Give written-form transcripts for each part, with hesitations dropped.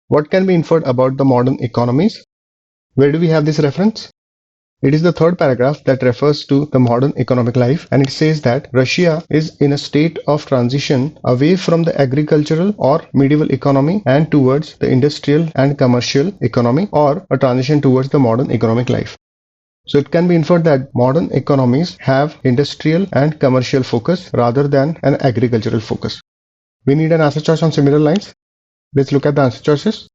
What can be inferred about the modern economies? Where do we have this reference? It is the third paragraph that refers to the modern economic life, and it says that Russia is in a state of transition away from the agricultural or medieval economy and towards the industrial and commercial economy, or a transition towards the modern economic life. So it can be inferred that modern economies have industrial and commercial focus rather than an agricultural focus. We need an answer choice on similar lines. Let's look at the answer choices.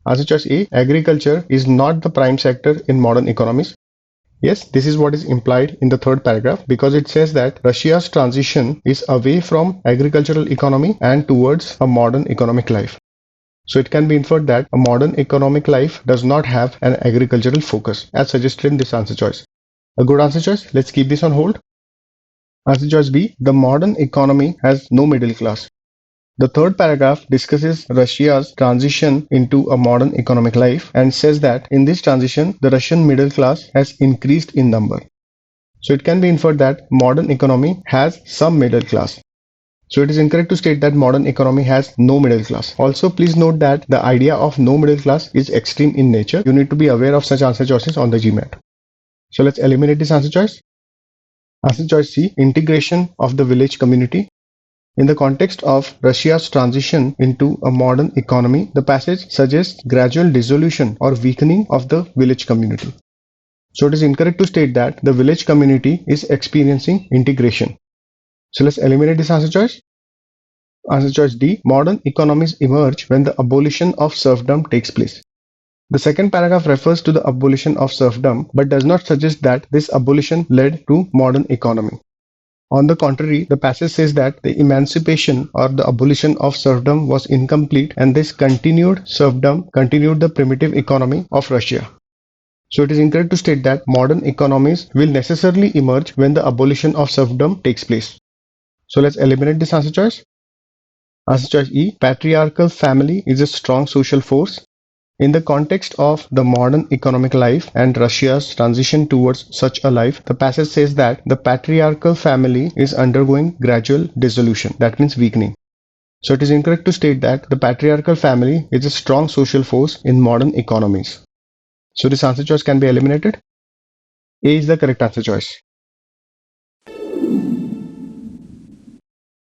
Answer choice A, agriculture is not the prime sector in modern economies. Yes, this is what is implied in the third paragraph, because it says that Russia's transition is away from agricultural economy and towards a modern economic life. So it can be inferred that a modern economic life does not have an agricultural focus, as suggested in this answer choice. A good answer choice. Let's keep this on hold. Answer choice B, the modern economy has no middle class. The third paragraph discusses Russia's transition into a modern economic life and says that in this transition, the Russian middle class has increased in number. So it can be inferred that modern economy has some middle class. So it is incorrect to state that modern economy has no middle class. Also, please note that the idea of no middle class is extreme in nature. You need to be aware of such answer choices on the GMAT. So let's eliminate this answer choice. Answer choice C, integration of the village community. In the context of Russia's transition into a modern economy, the passage suggests gradual dissolution or weakening of the village community. So it is incorrect to state that the village community is experiencing integration. So let's eliminate this answer choice. Answer choice D, modern economies emerge when the abolition of serfdom takes place. The second paragraph refers to the abolition of serfdom, but does not suggest that this abolition led to modern economy. On the contrary, the passage says that the emancipation or the abolition of serfdom was incomplete, and this continued serfdom continued the primitive economy of Russia. So it is incorrect to state that modern economies will necessarily emerge when the abolition of serfdom takes place. So let's eliminate this answer choice. Answer choice E, patriarchal family is a strong social force. In the context of the modern economic life and Russia's transition towards such a life, the passage says that the patriarchal family is undergoing gradual dissolution. That means weakening. So it is incorrect to state that the patriarchal family is a strong social force in modern economies. So this answer choice can be eliminated. A is the correct answer choice.